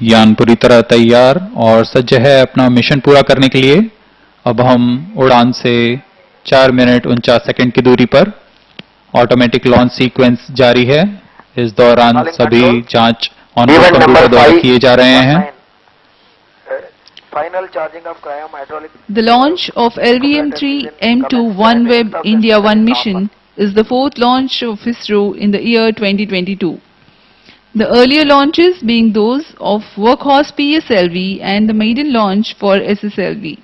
यान पूरी तरह तैयार और सज्ज है अपना मिशन पूरा करने के लिए। अब हम उड़ान से 4 मिनट 49 सेकंड की दूरी पर ऑटोमेटिक लॉन्च सीक्वेंस जारी है। इस दौरान सभी जांच ऑनबोर्ड कंप्यूटर द्वारा किए जा रहे हैं। The launch of LVM3-M2 OneWeb India-1 mission is the fourth launch of ISRO in the year 2022. The earlier launches being those of Workhorse PSLV and the maiden launch for SSLV.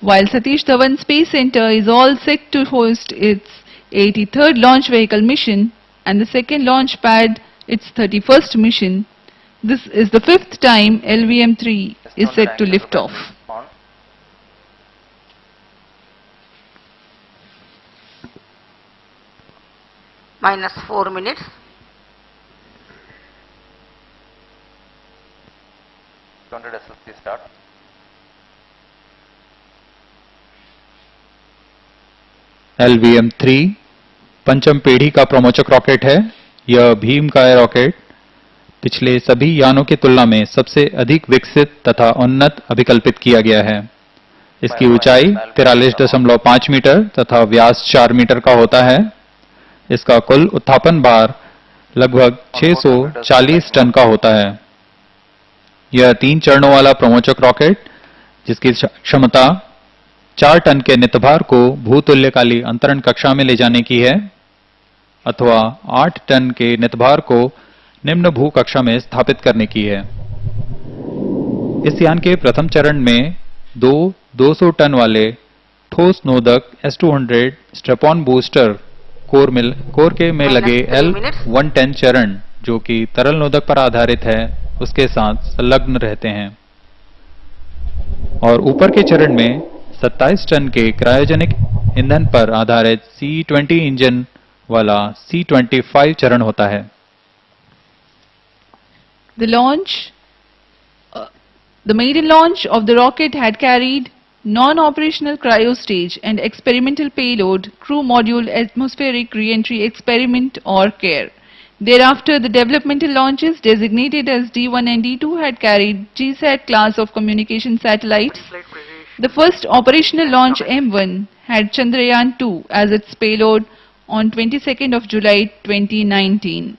While Satish Dhawan Space Center is all set to host its 83rd launch vehicle mission and the second launch pad its 31st mission, this is the fifth time LVM-3 is set to lift off. Minus 4 minutes. SLC start. LVM3 पंचम पीढ़ी का प्रमोचक rocket है। यह भीम का rocket पिछले सभी यानों की तुलना में सबसे अधिक विकसित तथा उन्नत अभिकल्पित किया गया है। इसकी ऊंचाई 43.5 मीटर तथा व्यास 4 मीटर का होता है। इसका कुल उत्थापन भार लगभग 640 टन का होता है। यह 3 चरणों वाला प्रमोचक रॉकेट जिसकी क्षमता 4 टन के नितभार को भूतुल्यकाली अंतरण कक्षा में ले जाने की है अथवा 8 टन के नितभार को निम्न भू कक्षा में स्थापित करने की है। इस यान के प्रथम चरण में 200 टन वाले ठोस नोदक S200 स्ट्रेप-ऑन बूस्टर कोर के में लगे L110 चरण जो कि तरल नोदक पर आधारित है उसके साथ संलग्न रहते हैं और ऊपर के चरण में 27 टन के क्रायोजेनिक ईंधन पर आधारित C20 इंजन वाला C25 चरण होता है। The maiden launch of the rocket had carried non-operational cryo stage and experimental payload crew module atmospheric re-entry experiment or CARE. Thereafter, the developmental launches designated as D1 and D2 had carried GSAT class of communication satellites. The first operational launch M1 had Chandrayaan-2 as its payload on 22nd of July 2019.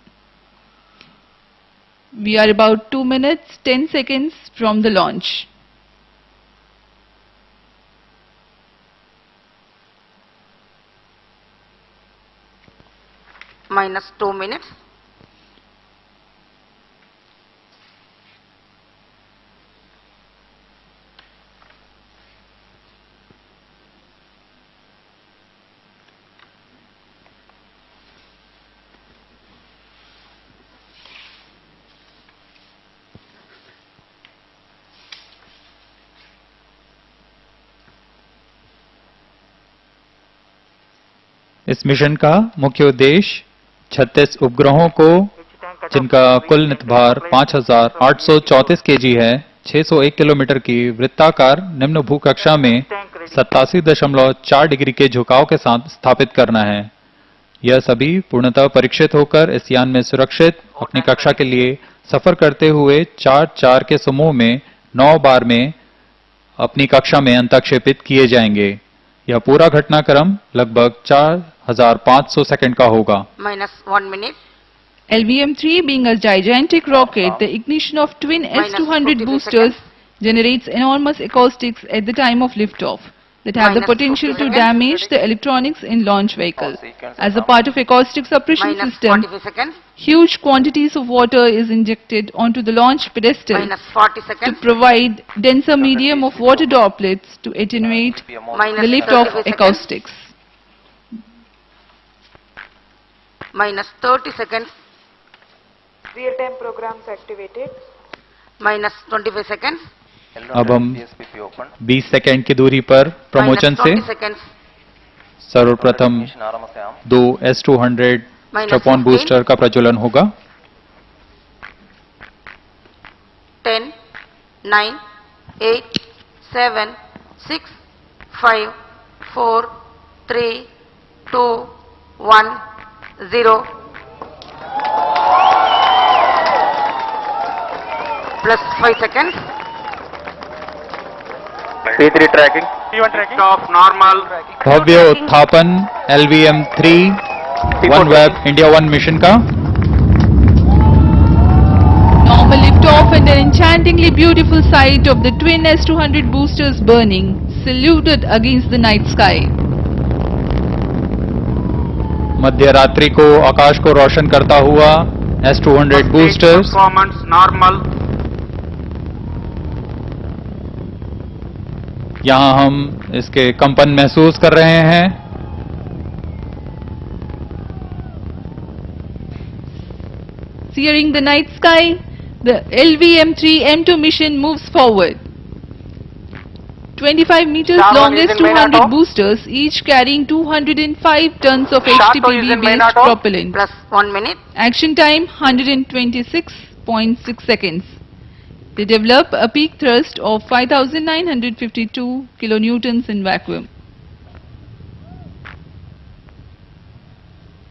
We are about 2 minutes 10 seconds from the launch. Minus 2 minutes. इस mission का मुख्य उद्देश्य 36 उपग्रहों को जिनका कुल नितभार 5834 KG है 601 kilometre की वृत्ताकार निम्न भू कक्षा में 87.4 डिग्री के झुकाव के साथ स्थापित करना है। यह सभी पूर्णतः परीक्षित होकर इस यान में सुरक्षित अपनी कक्षा के लिए सफर करते हुए 4-4 के समूह में 9 बार में अपनी कक्षा में अंतःक्षेपित किए जाएंगे। यह पूरा घटनाक्रम लगभग 4500 सेकंड का होगा। Minus 1 minute. LVM-3 being a gigantic rocket, the ignition of twin S200 boosters generates enormous acoustics at the time of liftoff that have the potential to damage the electronics in launch vehicle. As a part of acoustic suppression system, huge quantities of water is injected onto the launch pedestal to provide denser medium of water droplets to attenuate the liftoff acoustics. Minus 30 seconds. Real-time programs activated. Minus 25 seconds. अब हम 20 second की दूरी पर promotion से सर्वप्रथम 2 S200 strap-on booster का प्रज्वलन होगा। 10, 9, 8, 7, 6, 5, 4, 3, 2, 1, 0. plus 5 seconds. P3 tracking. P1 tracking. Off normal. भव्य उत्थापन LVM3 OneWeb India-1 मिशन का Normal liftoff and an enchantingly beautiful sight of the twin S200 boosters burning, saluted against the night sky. मध्य रात्रि को आकाश को रोशन करता हुआ S200 boosters Performance normal. यहाँ हम इसके कंपन महसूस कर रहे हैं। Searing the night sky, the LVM3-M2 mission moves forward. 25 meters Dhawan long is in main S200 auto. boosters, each carrying 205 tons of SHAR is in main HTPB-based auto. propellant. Plus 1 minute. Action time 126.6 seconds. They develop a peak thrust of 5,952 kilonewtons in vacuum.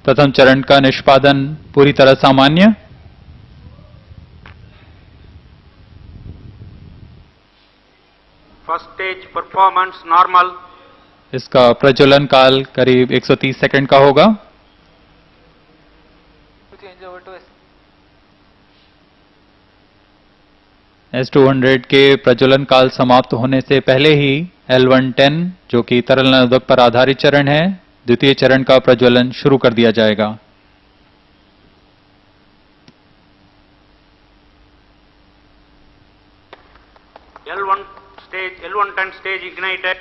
प्रथम चरण का निष्पादन पूरी तरह सामान्य। First stage performance normal. इसका प्रज्वलन काल करीब 130 सेकंड का होगा। S200 के प्रज्वलन काल समाप्त होने से पहले ही L110 जो कि तरल नरोधक पर आधारित चरण है, द्वितीय चरण का प्रज्वलन शुरू कर दिया जाएगा। L110 stage ignited.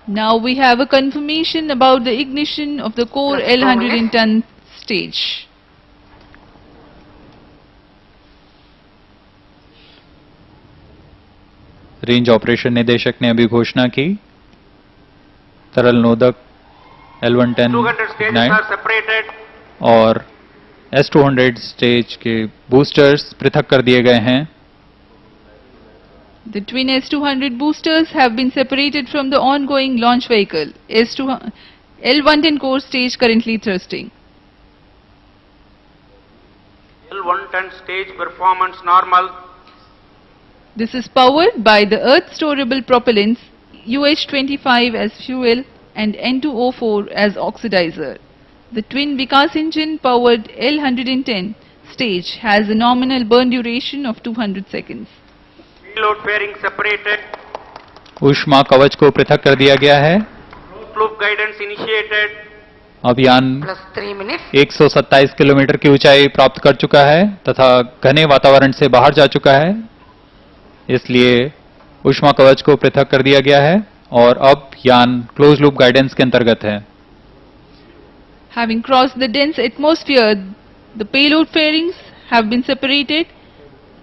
Now we have a confirmation about the ignition of the core Plus 2 minutes. L110 stage. Range operation निदेशक ने अभी घोषणा की, तरल नोदक L110 200 stages ignite are separated. और S200 स्टेज के बूस्टर्स पृथक कर दिए गए हैं। The twin S200 boosters have been separated from the ongoing launch vehicle. L110 core stage currently thrusting. L110 stage performance normal. This is powered by the Earth storable propellants UH25 as fuel and N2O4 as oxidizer. The twin Vikas engine powered L110 stage has a nominal burn duration of 200 seconds. Payload fairing separated. ऊष्मा कवच को पृथक कर दिया गया है। Loop guidance initiated. अब यान Plus 3 minutes. 127 किलोमीटर की ऊंचाई प्राप्त कर चुका है तथा घने वातावरण से बाहर जा चुका है, इसलिए ऊष्मा कवच को पृथक कर दिया गया है और अब यान क्लोज लूप गाइडेंस के अंतर्गत है। Having crossed the dense atmosphere, the payload fairings have been separated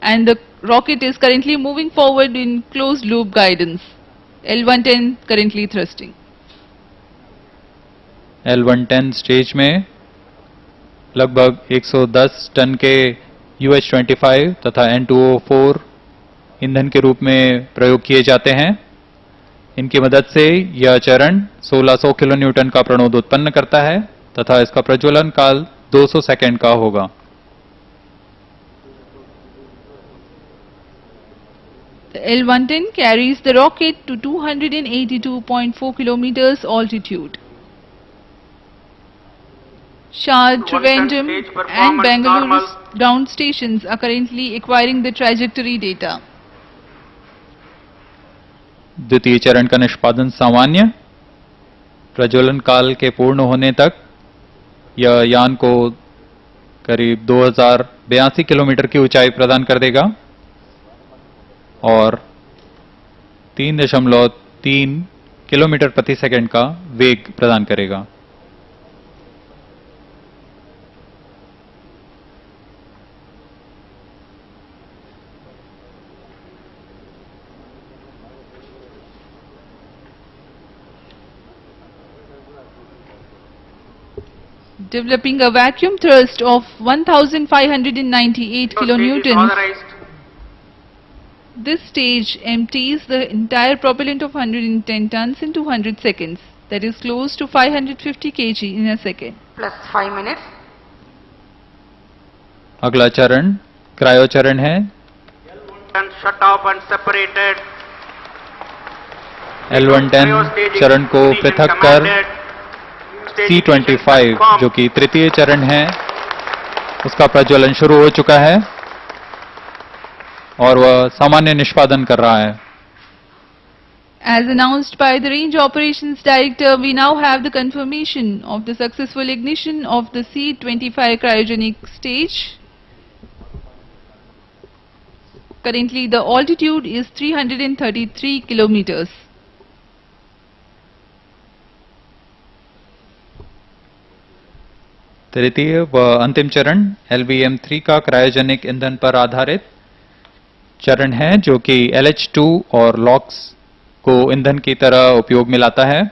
and the rocket is currently moving forward in closed loop guidance. L110 currently thrusting. L110 stage में लगभग 110 टन के UH25 तथा N2O4 ईंधन के रूप में प्रयोग किए जाते हैं। इनकी मदद से यह चरण 1600 किलोन्यूटन का प्रणोद उत्पन्न करता है तथा इसका प्रज्वलन काल 200 सेकंड का होगा। The L110 carries the rocket to 282.4 kilometers altitude. SHAR, Trivandrum stage and performance Bangalore normal. ground stations are currently acquiring the trajectory data. द्वितीय चरण का निष्पादन सामान्य। प्रज्वलन काल के पूर्ण होने तक यह यान को करीब 2082 किलोमीटर की ऊंचाई प्रदान कर देगा और 3.3 किलोमीटर प्रति सेकंड का वेग प्रदान करेगा। Developing a vacuum thrust of 1598 kilonewtons, Authorized. this stage empties the entire propellant of 110 tons in 200 seconds, that is close to 550 kg in a second. Plus 5 minutes. अगला चरण क्रायो चरण है। and shut off and separated. L110 चरण को पृथक कर C25 जो कि तृतीय चरण है उसका प्रज्वलन शुरू हो चुका है और वह सामान्य निष्पादन कर रहा है। As announced by the Range Operations Director, we now have the confirmation of the successful ignition of the C25 cryogenic stage. Currently, the altitude is 333 kilometers. तृतीय व अंतिम चरण LVM3 का क्रायोजेनिक ईंधन पर आधारित चरण है जो कि LH2 और लॉक्स को ईंधन की तरह उपयोग में लाता है।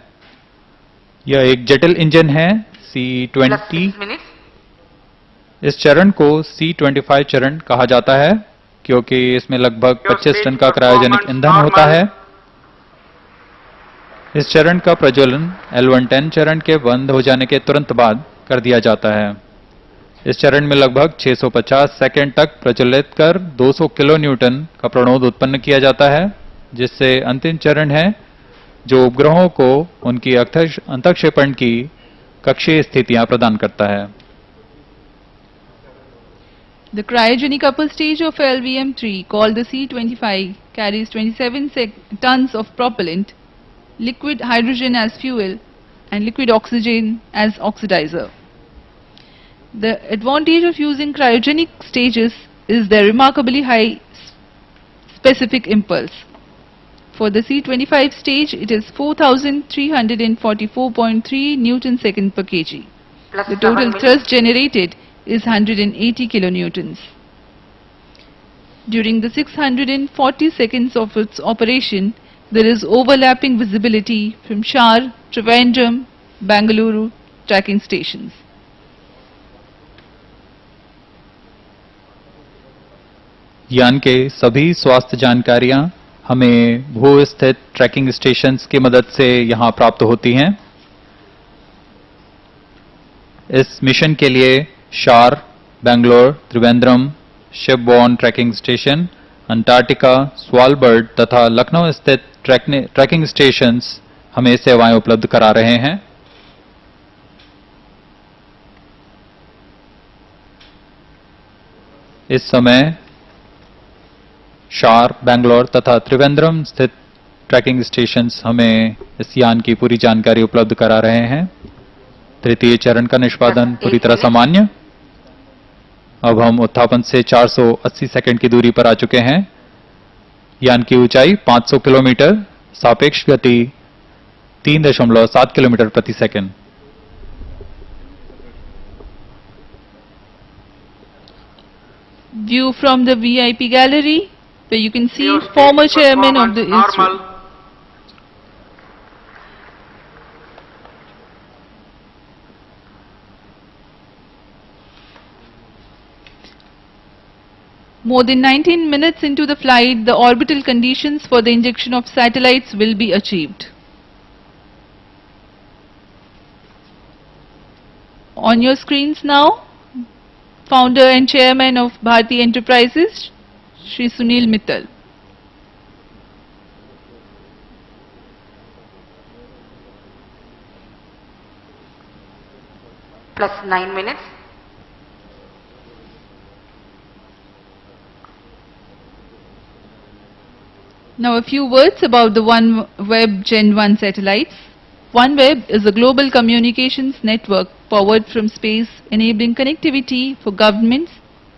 यह एक जटिल इंजन है plus 6 C20। minutes, इस चरण को C25 चरण कहा जाता है क्योंकि इसमें लगभग 25 टन का क्रायोजेनिक ईंधन होता है। इस चरण का प्रज्वलन L110 चरण के बंद हो जाने के तुरंत बाद कर दिया जाता है। इस चरण में लगभग 650 सेकंड तक प्रज्वलित कर 200 किलो न्यूटन का प्रणोद उत्पन्न किया जाता है, जिससे अंतिम चरण है जो उपग्रहों को उनकी अंतःक्षेपण की कक्षीय स्थितियां प्रदान करता है। The cryogenic upper stage of LVM3, called the C25, carries 27 tons of propellant, liquid hydrogen as fuel, and liquid oxygen as oxidizer. The advantage of using cryogenic stages is their remarkably high specific impulse. For the C25 stage, it is 4,344.3 Newton second per kg. plus The 7 total minutes, thrust generated is 180 kilonewtons. During the 640 seconds of its operation, there is overlapping visibility from SHAR, Trivandrum, Bangalore tracking stations. यान के सभी स्वास्थ्य जानकारियां हमें भू स्थित trekking stations की मदद से यहां प्राप्त होती हैं। इस मिशन के लिए SHAR, Bangalore, Trivandrum, shipborne tracking station, Antarctica, Svalbard तथा लखनऊ स्थित ट्रैकिंग स्टेशंस हमें सेवाएं उपलब्ध करा रहे हैं। इस समय शार, बेंगलोर तथा त्रिवेंद्रम स्थित ट्रैकिंग स्टेशंस हमें इस यान की पूरी जानकारी उपलब्ध करा रहे हैं। तृतीय चरण का निष्पादन पूरी तरह सामान्य। अब हम उत्थापन से 480 सेकंड की दूरी पर आ चुके हैं। यान की ऊंचाई 500 किलोमीटर, सापेक्ष गति 3.7 किलोमीटर प्रति second. View from the VIP gallery, where you can see former chairman of the ISRO. normal. More than 19 minutes into the flight, the orbital conditions for the injection of satellites will be achieved. On your screens now, founder and chairman of Bharti Enterprises, Shri Sunil Mittal. plus 9 minutes, Now a few words about the OneWeb Gen 1 satellites. OneWeb is a global communications network powered from space, enabling connectivity for governments,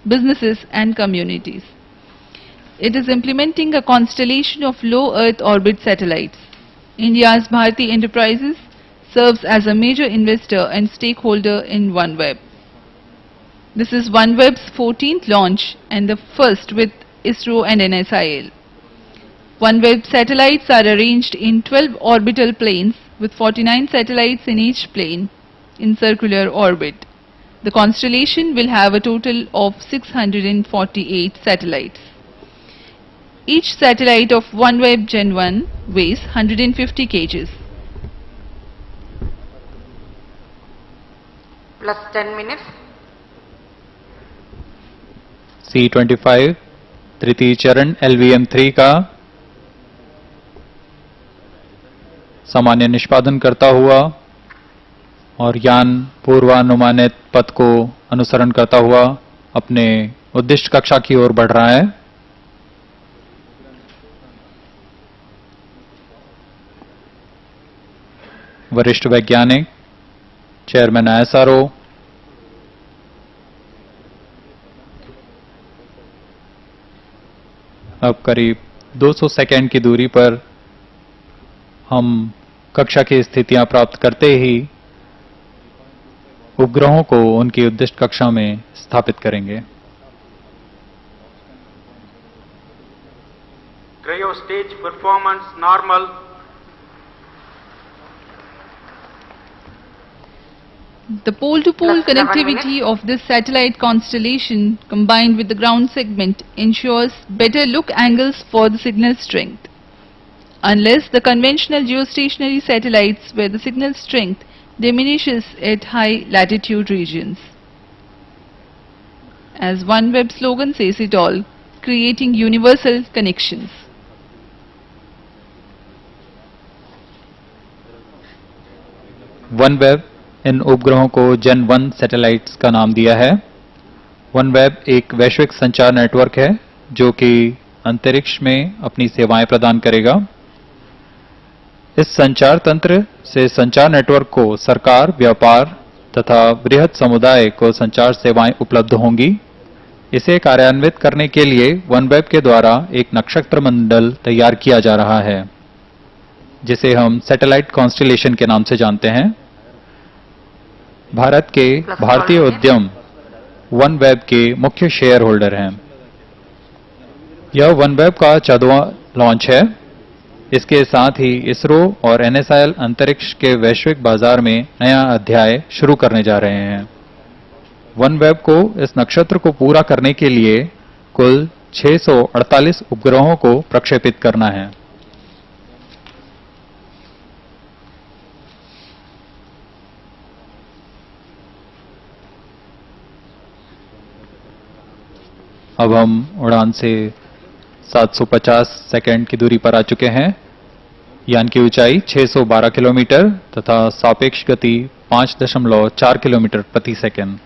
businesses and communities. It is implementing a constellation of low Earth orbit satellites. India's Bharti Enterprises serves as a major investor and stakeholder in OneWeb. This is OneWeb's 14th launch and the first with ISRO and NSIL. OneWeb satellites are arranged in 12 orbital planes with 49 satellites in each plane in circular orbit. The constellation will have a total of 648 satellites. Each satellite of OneWeb Gen 1 weighs 150 kg. plus 10 minutes, C-25 तृतीय चरण LVM-3 का सामान्य निष्पादन करता हुआ और यान पूर्वानुमानित पथ को अनुसरण करता हुआ अपने उद्दिष्ट कक्षा की ओर बढ़ रहा है। वरिष्ठ वैज्ञानिक, चेयरमैन SRO, अब करीब 200 सेकंड की दूरी पर हम कक्षा की स्थितियां प्राप्त करते ही उपग्रहों को उनकी उद्दिष्ट कक्षा में स्थापित करेंगे। Cryo stage performance normal. The pole-to-pole Plus 11 connectivity minutes. of this satellite constellation combined with the ground segment ensures better look angles for the signal strength. Unless the conventional geostationary satellites where the signal strength diminishes at high latitude regions. As OneWeb slogan says it all, creating universal connections. OneWeb इन उपग्रहों को Gen 1 satellites का नाम दिया है। OneWeb एक वैश्विक संचार network है जो कि अंतरिक्ष में अपनी सेवाएं प्रदान करेगा। इस संचार तंत्र से संचार नेटवर्क को सरकार, व्यापार तथा बृहत समुदाय को संचार सेवाएं उपलब्ध होंगी। इसे कार्यान्वित करने के लिए OneWeb के द्वारा एक नक्षत्र मंडल तैयार किया जा रहा है जिसे हम सैटेलाइट कॉन्स्टेलेशन के नाम से जानते हैं। भारत के भारतीय उद्यम OneWeb के मुख्य शेयर होल्डर हैं। यह OneWeb का 14वां लॉन्च है। इसके साथ ही इसरो और NSIL अंतरिक्ष के वैश्विक बाजार में नया अध्याय शुरू करने जा रहे हैं। OneWeb को इस नक्षत्र को पूरा करने के लिए कुल 648 उपग्रहों को प्रक्षेपित करना है। अब हम उड़ान से 750 सेकंड की दूरी पर आ चुके हैं। यान की ऊंचाई 612 किलोमीटर तथा सापेक्ष गति 5.4 किलोमीटर प्रति सेकंड।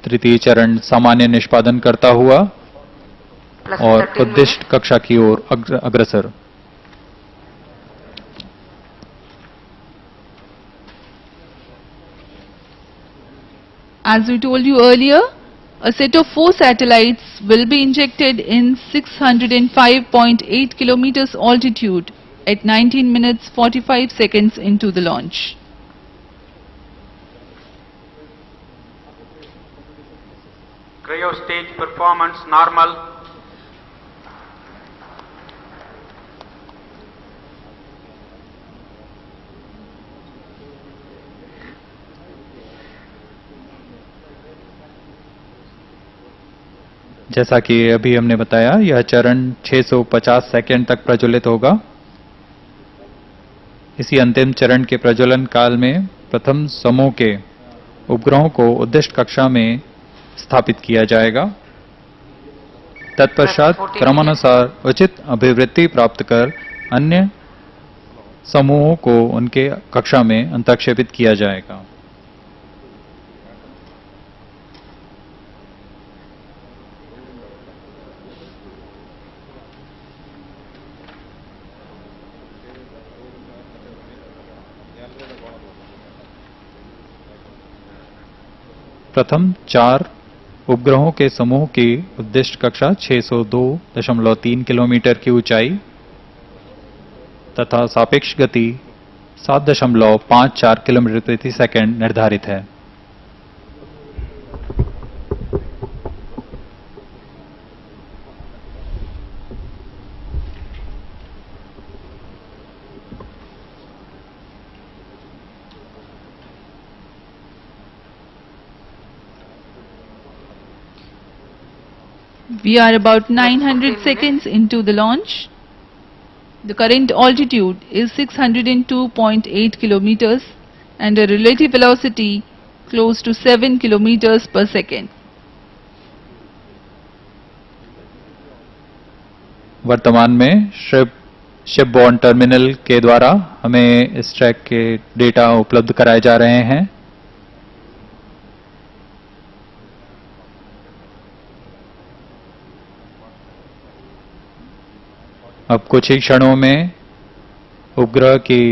तृतीय चरण सामान्य निष्पादन करता हुआ और उद्दिष्ट कक्षा की ओर अग्रसर। As we told you earlier, a set of 4 satellites will be injected in 605.8 kilometers altitude at 19 minutes 45 seconds into the launch. Cryo stage performance normal. जैसा कि अभी हमने बताया, यह चरण 650 सेकंड तक प्रज्वलित होगा। इसी अंतिम चरण के प्रज्वलन काल में प्रथम समूह के उपग्रहों को उद्दिष्ट कक्षा में स्थापित किया जाएगा। तत्पश्चात क्रमानुसार उचित अभिवृद्धि प्राप्त कर अन्य समूहों को उनके कक्षा में अंतक्षेपित किया जाएगा। प्रथम 4 उपग्रहों के समूह की उद्दिष्ट कक्षा 602.3 किलोमीटर की ऊंचाई तथा सापेक्ष गति 7.54 किलोमीटर प्रति सेकंड निर्धारित है। We are about 900 seconds into the launch. The current altitude is 602.8 kilometers and a relative velocity close to 7 kilometers per second. वर्तमान में शिपबॉर्न टर्मिनल के द्वारा हमें इस ट्रैक के डेटा उपलब्ध कराए जा रहे हैं। अब कुछ ही क्षणों में उपग्रह की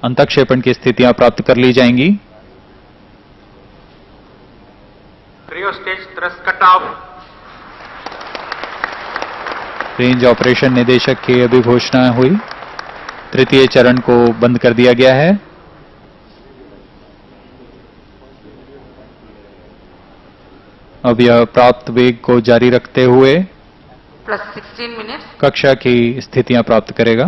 अंतःक्षेपण की स्थितियां प्राप्त कर ली जाएंगी। Cryo stage thrust cut off. Range operation निदेशक की अभी घोषणा हुई। तृतीय चरण को बंद कर दिया गया है। अब यह प्राप्त वेग को जारी रखते हुए plus 16 minutes. कक्षा की स्थितियां प्राप्त करेगा।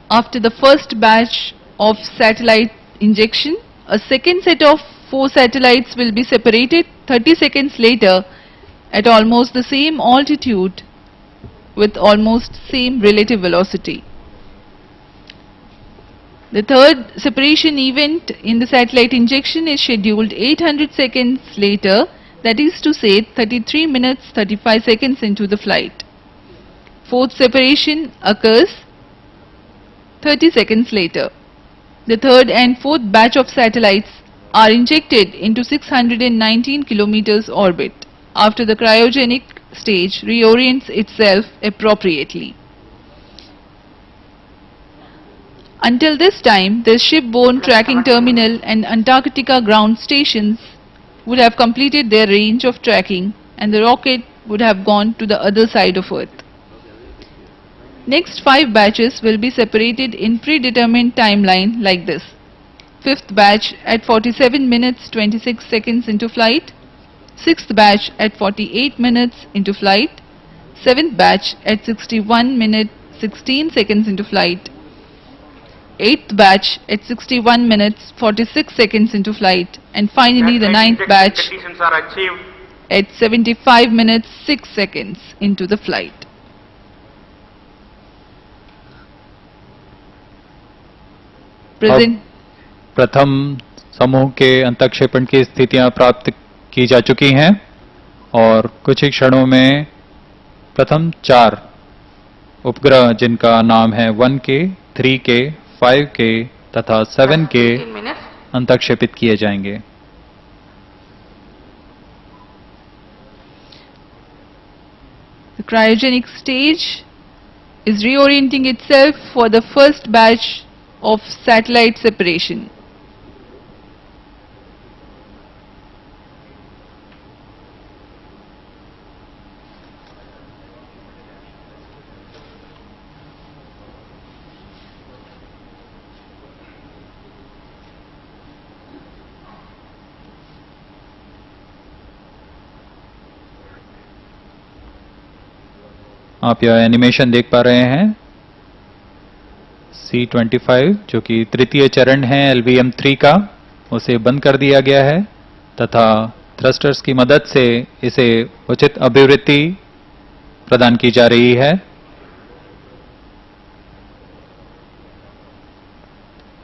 After the first batch of satellite injection, a second set of 4 satellites will be separated 30 seconds later at almost the same altitude with almost same relative velocity. The third separation event in the satellite injection is scheduled 800 seconds later, that is to say 33 minutes 35 seconds into the flight. Fourth separation occurs 30 seconds later. The third and fourth batch of satellites are injected into 619 kilometers orbit after the cryogenic stage reorients itself appropriately. Until this time, the shipborne tracking terminal and Antarctica ground stations would have completed their range of tracking and the rocket would have gone to the other side of Earth. Next 5 batches will be separated in predetermined timeline like this. 5th batch at 47 minutes 26 seconds into flight, 6th batch at 48 minutes into flight, 7th batch at 61 minutes 16 seconds into flight, 8th batch at 61 minutes 46 seconds into flight, and finally the 9th batch Conditions are achieved. at 75 minutes 6 seconds into the flight. Present. प्रथम समूह के अंतःक्षेपण की स्थितियां प्राप्त की जा चुकी हैं और कुछ ही क्षणों में प्रथम 4 उपग्रह जिनका नाम है 1K, 3K, 5K तथा 7K 15 minutes. अंतःक्षेपित किए जाएंगे। The cryogenic stage is reorienting itself for the first batch of satellite separation. आप यह एनिमेशन देख पा रहे हैं C-25 जो कि तृतीय चरण है LVM-3 का, उसे बंद कर दिया गया है तथा थ्रस्टर्स की मदद से इसे उचित अभिवृद्धि प्रदान की जा रही है।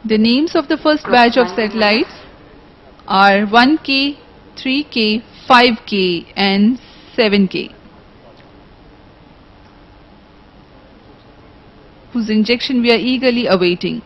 The names of the first batch of satellites are 1K, 3K, 5K and 7K, whose injection we are eagerly awaiting.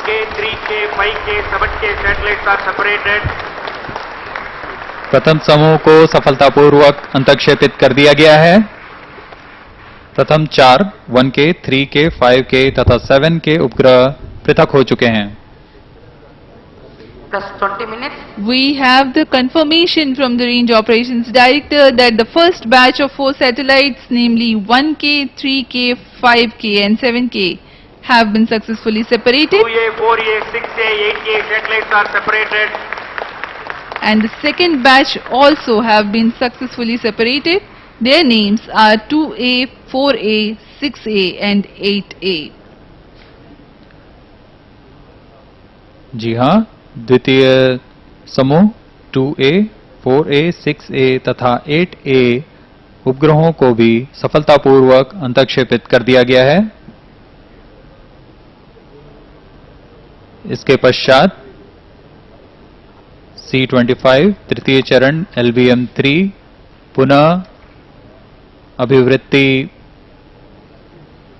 K, 3K, 5K, 7K satellites are separated. प्रथम समूह को सफलतापूर्वक अंतःक्षेपित कर दिया गया है। प्रथम 4 1K, 3K, 5K तथा 7K उपग्रह पृथक हो चुके हैं। plus 20 minutes. We have the confirmation from the Range Operations Director that the first batch of 4 satellites, namely 1K, 3K, 5K and 7K, have been successfully separated. 2A, 4A, 6A, 8A satellites are separated. And the second batch also have been successfully separated. Their names are 2A, 4A, 6A and 8A. जी हाँ, द्वितीय समूह 2A, 4A, 6A तथा 8A उपग्रहों को भी सफलतापूर्वक अंतक्षेपित कर दिया गया है। इसके पश्चात C-25 तृतीय चरण LVM-3 पुनः अभिवृत्ति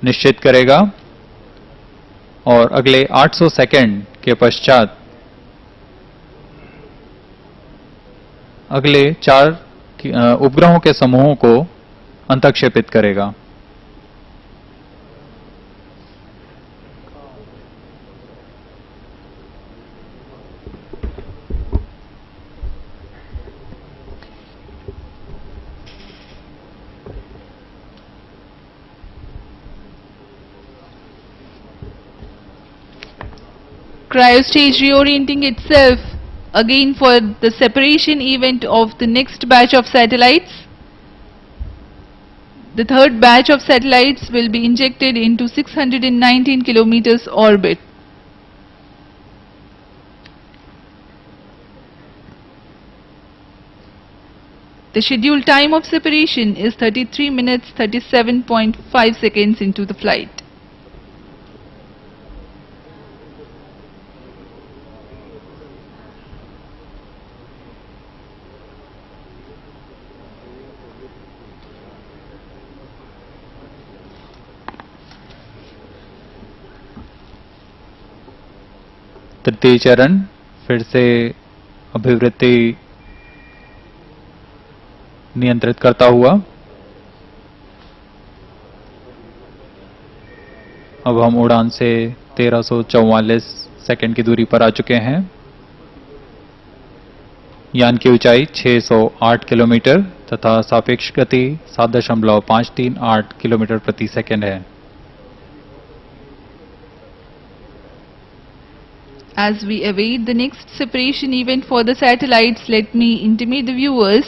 निश्चित करेगा और अगले 800 सेकंड के पश्चात अगले 4 उपग्रहों के समूहों को अंतक्षेपित करेगा। Cryostage reorienting itself again for the separation event of the next batch of satellites. The third batch of satellites will be injected into 619 kilometers orbit. The scheduled time of separation is 33 minutes 37.5 seconds into the flight. तृतीय चरण फिर से अभिवृत्ति नियंत्रित करता हुआ अब हम उड़ान से 1344 सेकंड की दूरी पर आ चुके हैं। यान की ऊंचाई 608 किलोमीटर तथा सापेक्ष गति 7.538 किलोमीटर प्रति सेकंड है। As we await the next separation event for the satellites, let me intimate the viewers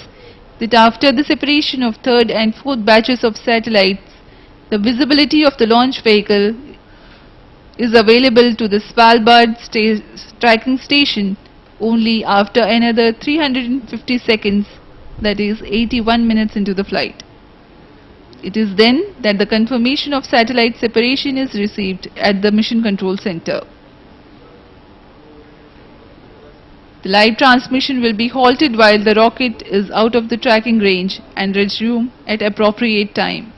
that after the separation of third and fourth batches of satellites, the visibility of the launch vehicle is available to the Svalbard tracking station only after another 350 seconds, that is 81 minutes into the flight. It is then that the confirmation of satellite separation is received at the Mission Control Center. The live transmission will be halted while the rocket is out of the tracking range and resume at appropriate time.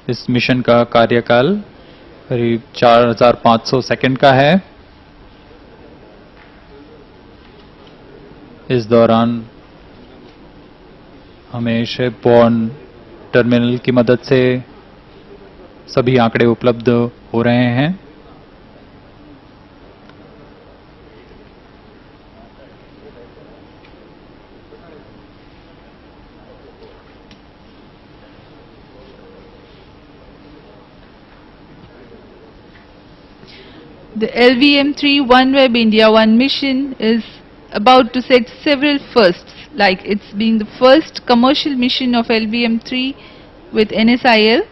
इस mission का कार्यकाल करीब 4500 second का है। इस दौरान हमें शिपबॉर्न terminal की मदद से सभी आंकड़े उपलब्ध हो रहे हैं। The LVM3 OneWeb India-1 mission is about to set several firsts, like it's being the first commercial mission of LVM3 with NSIL.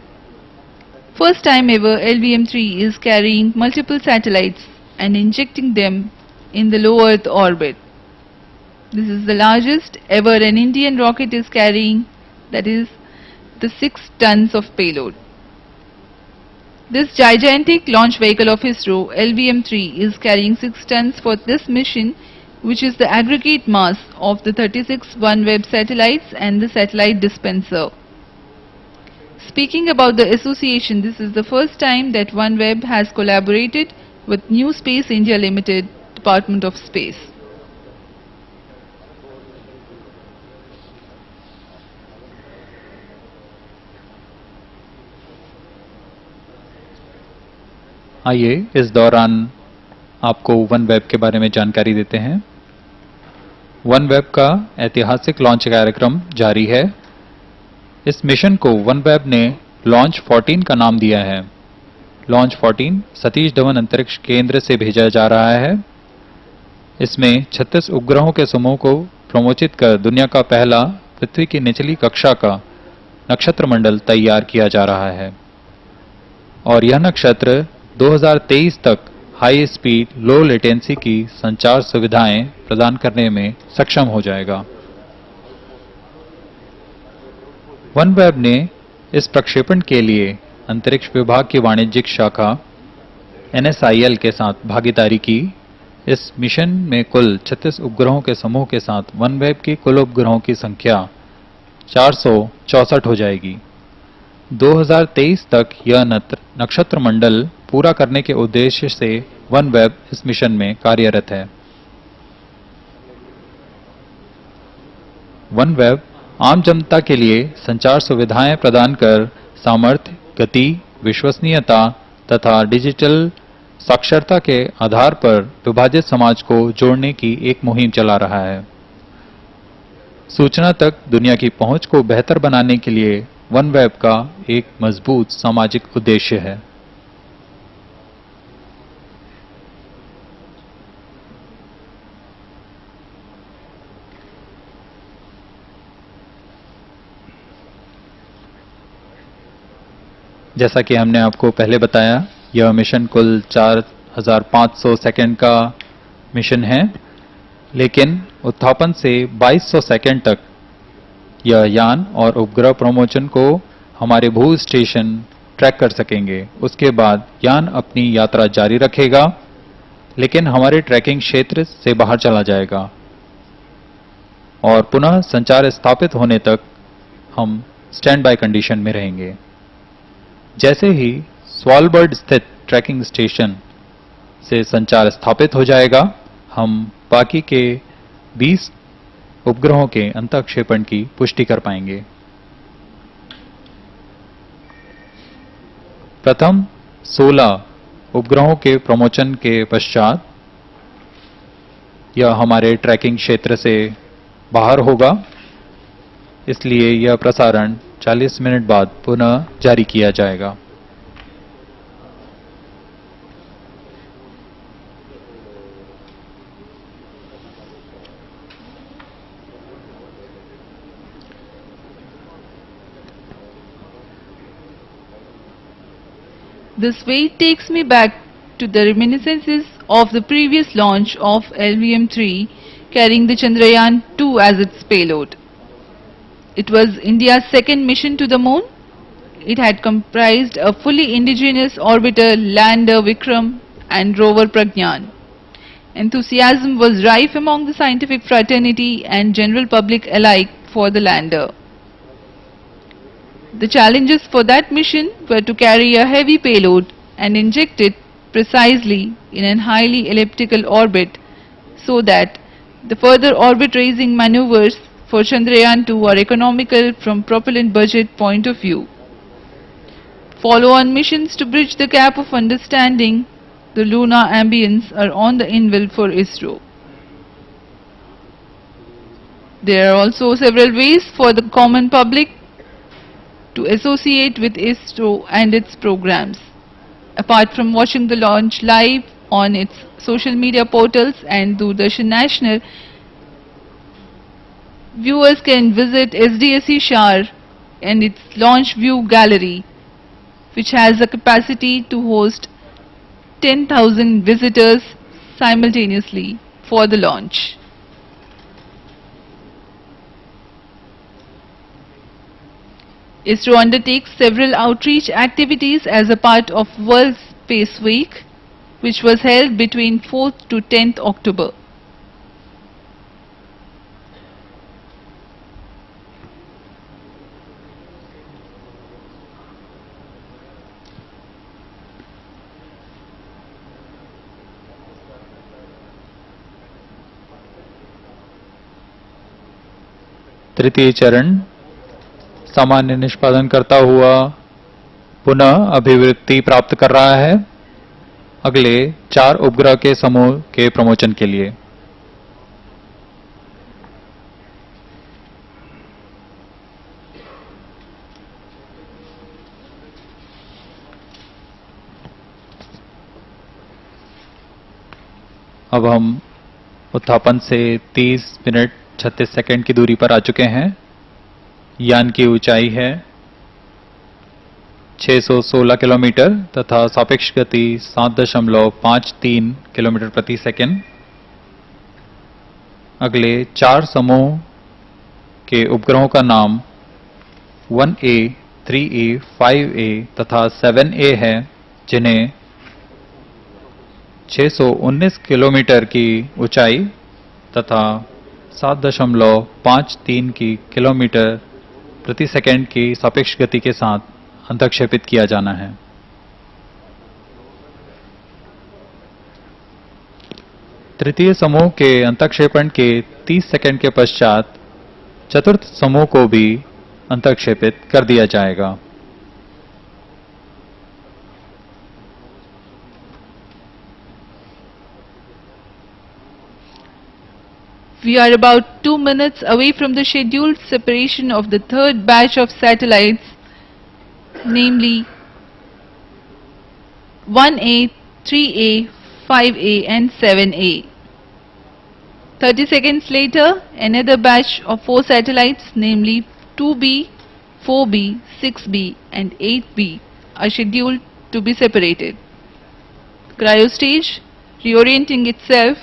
First time ever LVM3 is carrying multiple satellites and injecting them in the low Earth orbit. This is the largest ever an Indian rocket is carrying, that is the 6 tons of payload. This gigantic launch vehicle of ISRO, LVM3, is carrying 6 tons for this mission, which is the aggregate mass of the 36 OneWeb satellites and the satellite dispenser. Speaking about the association, this is the first time that OneWeb has collaborated with New Space India Limited, Department of Space. आइए इस दौरान आपको OneWeb के बारे में जानकारी देते हैं। OneWeb का ऐतिहासिक लॉन्च कार्यक्रम जारी है। इस मिशन को OneWeb ने लॉन्च 14 का नाम दिया है। लॉन्च 14 सतीश धवन अंतरिक्ष केंद्र से भेजा जा रहा है। इसमें 36 उपग्रहों के समूह को प्रमोचित कर दुनिया का पहला पृथ्वी की निचली कक्षा का नक्षत्र मंडल तैयार किया जा रहा है और यह नक्षत्र 2023 तक हाई स्पीड लो लेटेंसी की संचार सुविधाएं प्रदान करने में सक्षम हो जाएगा। OneWeb ने इस प्रक्षेपण के लिए अंतरिक्ष विभाग की वाणिज्यिक शाखा NSIL के साथ भागीदारी की। इस मिशन में कुल 36 उपग्रहों के समूह के साथ OneWeb की कुल उपग्रहों की संख्या 464 हो जाएगी। 2023 तक यह नक्षत्र मंडल पूरा करने के उद्देश्य से OneWeb इस मिशन में कार्यरत है। OneWeb आम जनता के लिए संचार सुविधाएं प्रदान कर सामर्थ्य, गति, विश्वसनीयता तथा डिजिटल साक्षरता के आधार पर विभाजित समाज को जोड़ने की एक मुहिम चला रहा है। सूचना तक दुनिया की पहुंच को बेहतर बनाने के लिए OneWeb का एक मजबूत सामाजिक उद्देश्य है। जैसा कि हमने आपको पहले बताया, यह मिशन कुल 4500 सेकंड का मिशन है, लेकिन उत्थापन से 2200 सेकंड तक यह यान और उपग्रह प्रमोचन को हमारे भू स्टेशन ट्रैक कर सकेंगे। उसके बाद यान अपनी यात्रा जारी रखेगा, लेकिन हमारे ट्रैकिंग क्षेत्र से बाहर चला जाएगा और पुनः संचार स्थापित होने तक हम स्टैंड बाय कंडीशन में रहेंगे। जैसे ही स्वालबर्ड स्थित ट्रैकिंग स्टेशन से संचार स्थापित हो जाएगा, हम बाकी के 20 उपग्रहों के अंतःक्षेपण की पुष्टि कर पाएंगे। प्रथम 16 उपग्रहों के प्रमोचन के पश्चात यह हमारे ट्रैकिंग क्षेत्र से बाहर होगा, इसलिए यह प्रसारण 40 मिनट बाद पुनः जारी किया जाएगा। This wait takes me back to the reminiscences of the previous launch of LVM3 carrying the Chandrayaan-2 as its payload. It was India's second mission to the moon. It had comprised a fully indigenous orbiter, lander Vikram and rover Pragyan. Enthusiasm was rife among the scientific fraternity and general public alike for the lander. The challenges for that mission were to carry a heavy payload and inject it precisely in a highly elliptical orbit so that the further orbit raising maneuvers for Chandrayaan-2 are economical from propellant budget point of view. Follow-on missions to bridge the gap of understanding the lunar ambience are on the anvil for ISRO. There are also several ways for the common public to associate with ISRO and its programs. Apart from watching the launch live on its social media portals and Doordarshan National, viewers can visit SDSC SHAR and its launch view gallery, which has a capacity to host 10,000 visitors simultaneously for the launch. ISRO undertakes several outreach activities as a part of World Space Week, which was held between 4th to 10th October. तृतीय चरण सामान्य निष्पादन करता हुआ पुनः अभिवृत्ति प्राप्त कर रहा है अगले 4 उपग्रह के समूह के प्रमोशन के लिए। अब हम उत्थापन से 30 मिनट 36 सेकंड की दूरी पर आ चुके हैं। यान की ऊंचाई है 616 किलोमीटर तथा सापेक्ष गति 7.53 किलोमीटर प्रति सेकंड। अगले 4 समूह के उपग्रहों का नाम 1A, 3A, 5A तथा 7A है, जिन्हें 619 किलोमीटर की ऊंचाई तथा 7.53 की किलोमीटर प्रति सेकंड की सापेक्ष गति के साथ अंतक्षेपित किया जाना है। तृतीय समूह के अंतक्षेपण के 30 सेकंड के पश्चात चतुर्थ समूह को भी अंतक्षेपित कर दिया जाएगा। We are about 2 minutes away from the scheduled separation of the third batch of satellites, namely 1A, 3A, 5A and 7A. 30 seconds later, another batch of 4 satellites, namely 2B, 4B, 6B and 8B are scheduled to be separated. Cryostage reorienting itself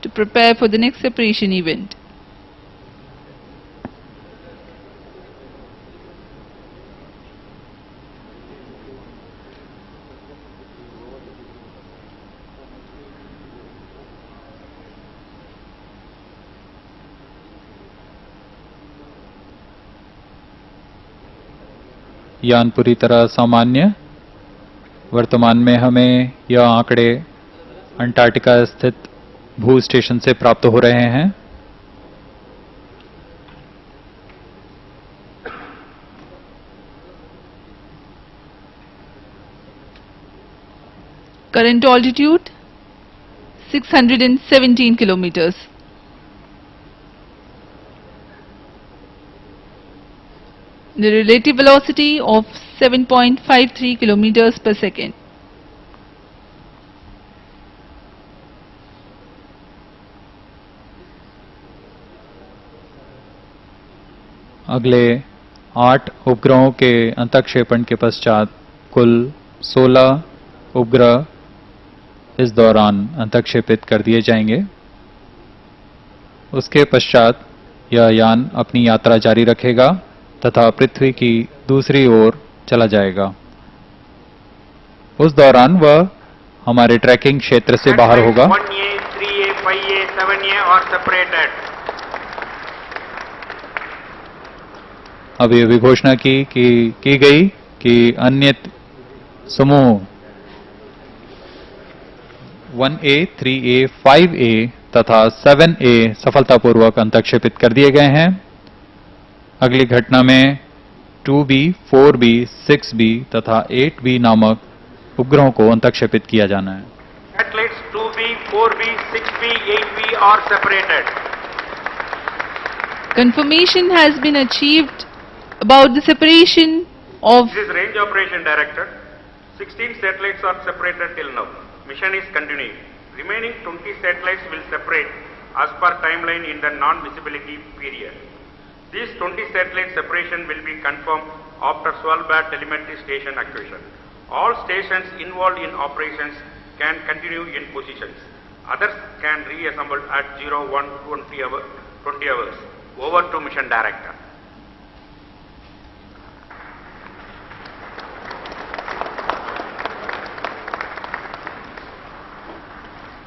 to prepare for the next separation event. यान पूरी तरह सामान्य। वर्तमान में हमें यह आंकड़े Antarctica स्थित भू स्टेशन से प्राप्त हो रहे हैं। Current altitude 617 kilometers. The relative velocity of 7.53 kilometers per second. अगले 8 उपग्रहों के अंतक्षेपण के पश्चात कुल 16 उपग्रह इस दौरान अंतक्षेपित कर दिए जाएंगे। उसके पश्चात यह यान अपनी यात्रा जारी रखेगा तथा पृथ्वी की दूसरी ओर चला जाएगा। उस दौरान वह हमारे ट्रैकिंग क्षेत्र से बाहर होगा। 1A, 3A, 5A, 7A are separated. अब ये भी घोषणा की गई कि अन्य समूह 1A, 3A, 5A तथा 7A सफलतापूर्वक अंतक्षेपित कर दिए गए हैं। अगली घटना में 2B, 4B, 6B तथा 8B नामक उपग्रहों को अंतक्षेपित किया जाना है। Satellites 2B, 4B, 6B, 8B are separated. Confirmation has been achieved about the separation of This is Range Operation Director. 16 satellites are separated till now. Mission is continuing. Remaining 20 satellites will separate as per timeline in the non-visibility period. This 20 satellite separation will be confirmed after Svalbard telemetry station acquisition. All stations involved in operations can continue in positions. Others can reassemble at 01:20 hours. Over to Mission Director.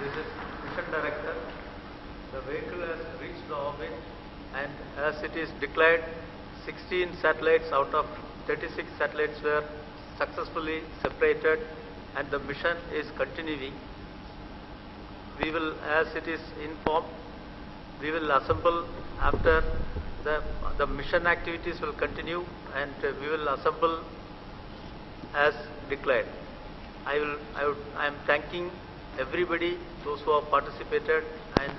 This is Mission Director. The vehicle has reached the orbit, and as it is declared, 16 satellites out of 36 satellites were successfully separated, and the mission is continuing. We will, as it is informed, we will assemble after the mission activities will continue, and we will assemble as declared. I am thanking everybody, those who have participated and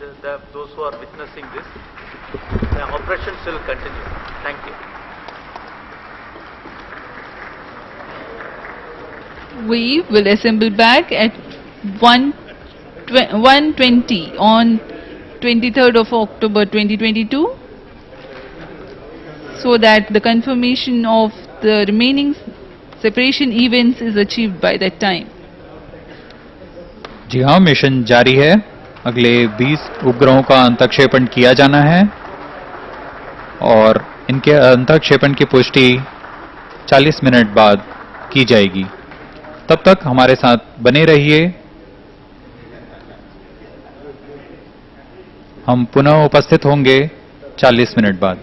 those who are witnessing this. The operations will continue. Thank you. We will assemble back at 1:20 on 23rd of October 2022, so that the confirmation of the remaining separation events is achieved by that time. जी हाँ, mission जारी है। अगले 20 उपग्रहों का अंतःक्षेपण किया जाना है और इनके अंतःक्षेपण की पुष्टि 40 मिनट बाद की जाएगी। तब तक हमारे साथ बने रहिए। हम पुनः उपस्थित होंगे 40 मिनट बाद।